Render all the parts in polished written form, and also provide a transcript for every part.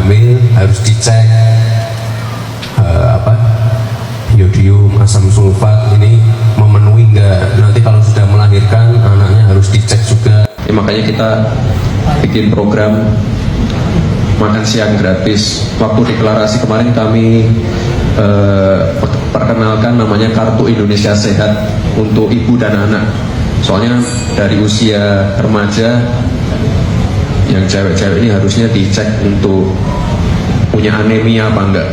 hamil harus dicek iodium, asam sulfat ini memenuhi enggak. Nanti kalau sudah melahirkan anaknya harus dicek juga. Ya, makanya kita bikin program makan siang gratis. Waktu deklarasi kemarin kami perkenalkan namanya Kartu Indonesia Sehat untuk ibu dan anak. Soalnya dari usia remaja yang cewek-cewek ini harusnya dicek untuk punya anemia apa enggak.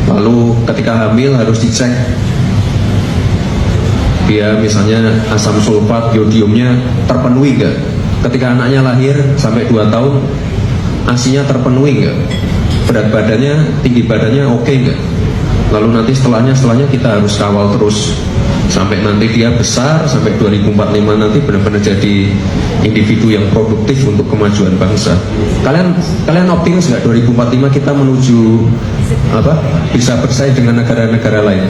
Lalu ketika hamil harus dicek dia misalnya asam sulfat, iodiumnya terpenuhi enggak. Ketika anaknya lahir sampai 2 tahun ASI-nya terpenuhi enggak, berat badannya, tinggi badannya oke enggak. Lalu nanti setelahnya kita harus kawal terus sampai nanti dia besar, sampai 2045 nanti benar-benar jadi individu yang produktif untuk kemajuan bangsa. Kalian optimis nggak 2045 kita menuju bisa bersaing dengan negara-negara lain?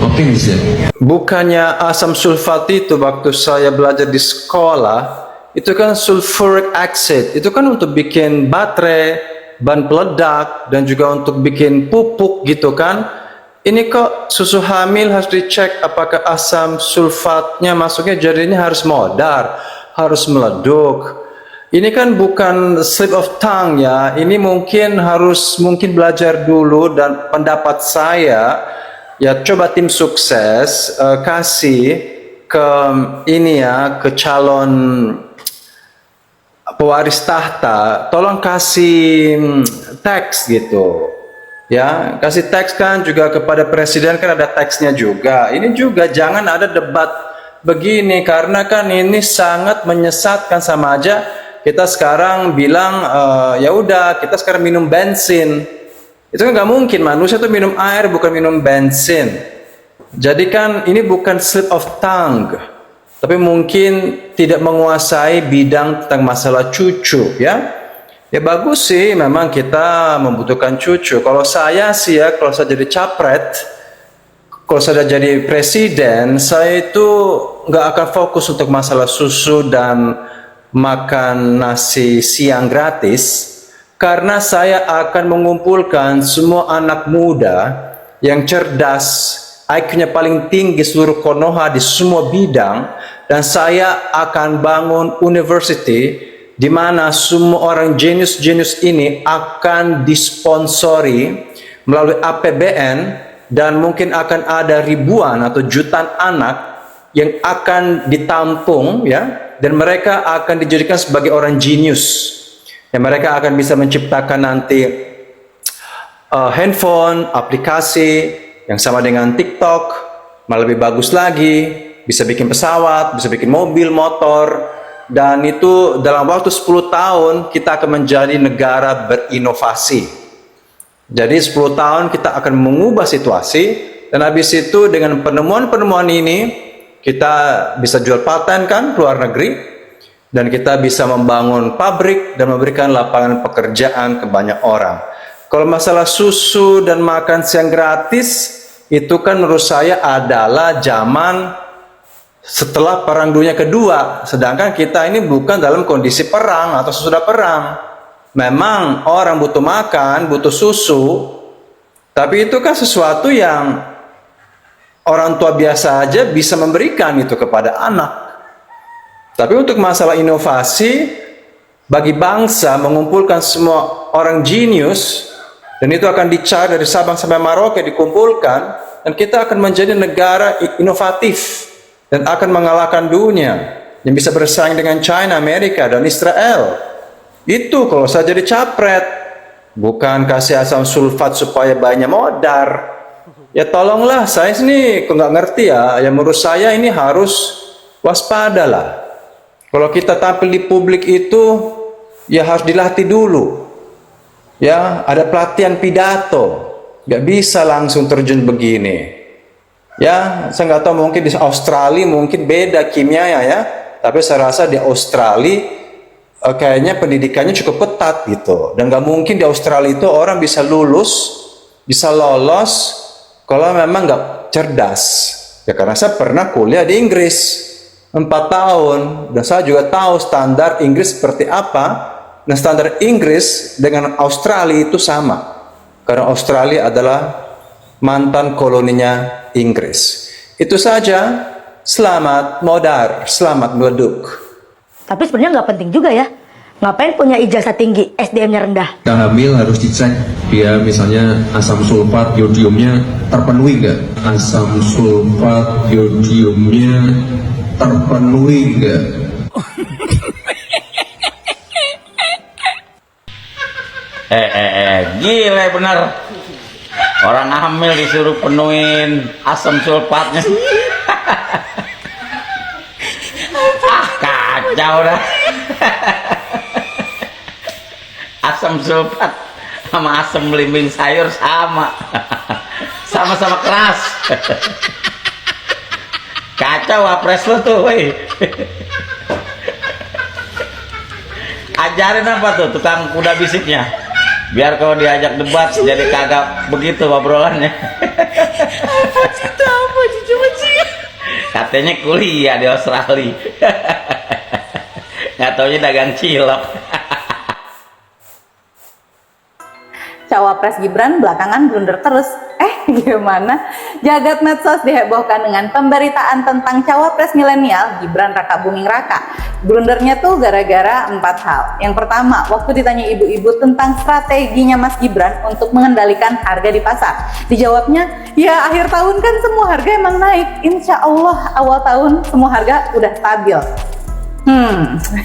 Optimis ya? Bukannya asam sulfat itu waktu saya belajar di sekolah itu kan sulfuric acid, itu kan untuk bikin baterai, bahan peledak, dan juga untuk bikin pupuk gitu kan. Ini kok susu hamil harus dicek apakah asam sulfatnya masuknya, jadinya harus modar, harus meleduk. Ini kan bukan slip of tongue ya, ini mungkin belajar dulu. Dan pendapat saya ya, coba tim sukses kasih ke ke calon pewaris tahta, tolong kasih teks gitu. Ya, kasih teks kan juga kepada presiden, kan ada teksnya juga. Ini juga jangan ada debat begini, karena kan ini sangat menyesatkan. Sama aja kita sekarang bilang ya udah kita sekarang minum bensin. Itu kan nggak mungkin, manusia tuh minum air bukan minum bensin. Jadi kan ini bukan slip of tongue, tapi mungkin tidak menguasai bidang tentang masalah cucu ya. Ya bagus sih, memang kita membutuhkan cucu. Kalau saya sih ya, kalau saya jadi capret, kalau saya jadi presiden, saya itu nggak akan fokus untuk masalah susu dan makan nasi siang gratis, karena saya akan mengumpulkan semua anak muda yang cerdas, IQ-nya paling tinggi seluruh Konoha di semua bidang, dan saya akan bangun university di mana semua orang jenius-jenius ini akan disponsori melalui APBN, dan mungkin akan ada ribuan atau jutaan anak yang akan ditampung ya, dan mereka akan dijadikan sebagai orang jenius. Dan mereka akan bisa menciptakan nanti handphone, aplikasi yang sama dengan TikTok, malah lebih bagus lagi, bisa bikin pesawat, bisa bikin mobil, motor. Dan itu dalam waktu 10 tahun kita akan menjadi negara berinovasi. Jadi 10 tahun kita akan mengubah situasi, dan habis itu dengan penemuan-penemuan ini kita bisa jual paten kan ke luar negeri, dan kita bisa membangun pabrik dan memberikan lapangan pekerjaan ke banyak orang. Kalau masalah susu dan makan siang gratis, itu kan menurut saya adalah zaman setelah Perang Dunia Kedua, sedangkan kita ini bukan dalam kondisi perang atau sesudah perang. Memang orang butuh makan, butuh susu, tapi itu kan sesuatu yang orang tua biasa aja bisa memberikan itu kepada anak. Tapi untuk masalah inovasi, bagi bangsa mengumpulkan semua orang jenius, dan itu akan dicari dari Sabang sampai Merauke, dikumpulkan, dan kita akan menjadi negara inovatif dan akan mengalahkan dunia yang bisa bersaing dengan China, Amerika, dan Israel. Itu kalau saya jadi capret, bukan kasih asam sulfat supaya banyak modar. Ya tolonglah, saya ini kok nggak ngerti ya. Ya menurut saya ini harus waspada lah. Kalau kita tampil di publik itu ya harus dilatih dulu. Ya ada pelatihan pidato, nggak bisa langsung terjun begini. Ya, saya nggak tahu, mungkin di Australia mungkin beda kimia ya, tapi saya rasa di Australia kayaknya pendidikannya cukup ketat gitu, dan nggak mungkin di Australia itu orang bisa lulus, bisa lolos kalau memang nggak cerdas. Ya karena saya pernah kuliah di Inggris 4 tahun, dan saya juga tahu standar Inggris seperti apa. Nah, standar Inggris dengan Australia itu sama. Karena Australia adalah mantan koloninya Inggris. Itu saja. Selamat modar, selamat meleduk. Tapi sebenarnya nggak penting juga ya. Ngapain punya ijazah tinggi, SDM-nya rendah? Kita hamil harus dicek dia misalnya asam sulfat yodiumnya terpenuhi nggak? Asam sulfat yodiumnya terpenuhi nggak? Gila bener. Orang hamil disuruh penuhin asam sulfatnya. Kacau dah. Asam sulfat sama asam belimbing sayur sama. Sama-sama keras. Kacau wapres lu tuh, woi. Ajarin apa tuh tukang kuda bisiknya, biar kalau diajak debat jadi kagak begitu obrolannya. Katanya kuliah di Australia. Nggak taunya dagang cilok. Cawapres Gibran belakangan blunder terus. Gimana? Jagat medsos dihebohkan dengan pemberitaan tentang cawapres milenial Gibran Raka Buming Raka. Blundernya tuh gara-gara 4 hal. Yang pertama, waktu ditanya ibu-ibu tentang strateginya Mas Gibran untuk mengendalikan harga di pasar, dijawabnya, ya akhir tahun kan semua harga emang naik. Insya Allah awal tahun semua harga udah stabil.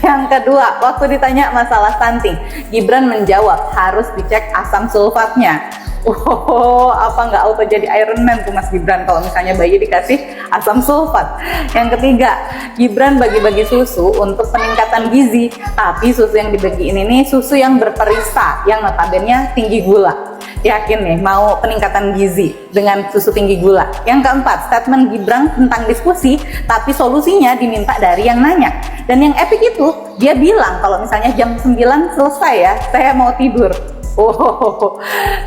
Yang kedua, waktu ditanya masalah stunting, Gibran menjawab harus dicek asam sulfatnya. Apa nggak auto jadi Iron Man tuh Mas Gibran kalau misalnya bayi dikasih asam sulfat. Yang ketiga, Gibran bagi-bagi susu untuk peningkatan gizi, tapi susu yang dibagi ini nih susu yang berperisa, yang notabene tinggi gula. Yakin nih mau peningkatan gizi dengan susu tinggi gula. Yang keempat, statement Gibran tentang diskusi, tapi solusinya diminta dari yang nanya. Dan yang epic itu, dia bilang kalau misalnya jam 9 selesai ya, saya mau tidur.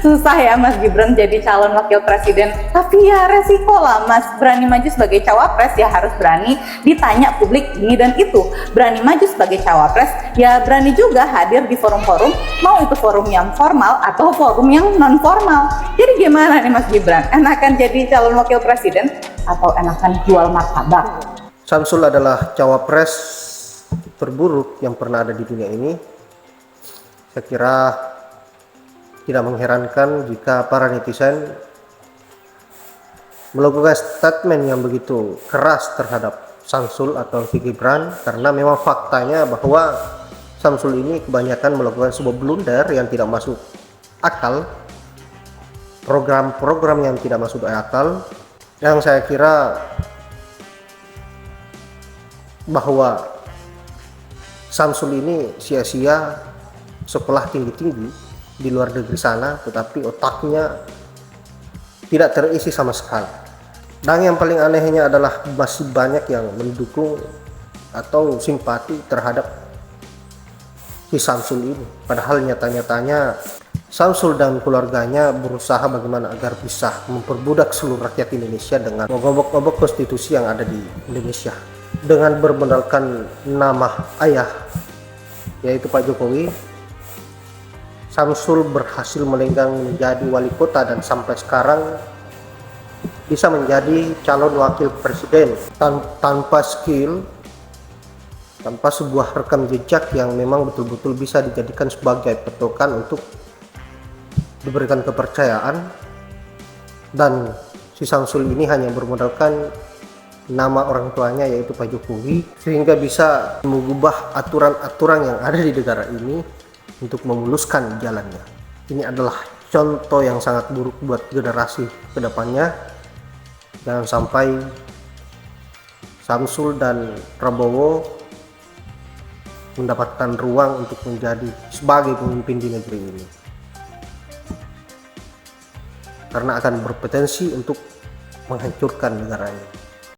Susah ya Mas Gibran jadi calon wakil presiden. Tapi ya resiko lah Mas, berani maju sebagai cawapres ya harus berani ditanya publik ini dan itu. Berani maju sebagai cawapres ya berani juga hadir di forum-forum, mau itu forum yang formal atau forum yang non formal. Jadi gimana nih Mas Gibran, enakan jadi calon wakil presiden atau enakan jual martabak? Samsul adalah cawapres terburuk yang pernah ada di dunia ini. Saya kira tidak mengherankan jika para netizen melakukan statement yang begitu keras terhadap Samsul atau Gibran, karena memang faktanya bahwa Samsul ini kebanyakan melakukan sebuah blunder yang tidak masuk akal, program-program yang tidak masuk akal, yang saya kira bahwa Samsul ini sia-sia sekolah tinggi-tinggi di luar negeri sana, tetapi otaknya tidak terisi sama sekali. Dan yang paling anehnya adalah masih banyak yang mendukung atau simpati terhadap si Samsul ini, padahal nyata-nyatanya Samsul dan keluarganya berusaha bagaimana agar bisa memperbudak seluruh rakyat Indonesia dengan mengobok-obok konstitusi yang ada di Indonesia dengan bermodalkan nama ayah yaitu Pak Jokowi. Samsul berhasil melenggang menjadi wali kota dan sampai sekarang bisa menjadi calon wakil presiden tanpa skill, tanpa sebuah rekam jejak yang memang betul-betul bisa dijadikan sebagai patokan untuk diberikan kepercayaan. Dan si Samsul ini hanya bermodalkan nama orang tuanya yaitu Pak Jokowi, sehingga bisa mengubah aturan-aturan yang ada di negara ini untuk memuluskan jalannya. Ini adalah contoh yang sangat buruk buat generasi kedepannya. Jangan sampai Samsul dan Prabowo mendapatkan ruang untuk menjadi sebagai pemimpin di negeri ini, karena akan berpotensi untuk menghancurkan negara ini.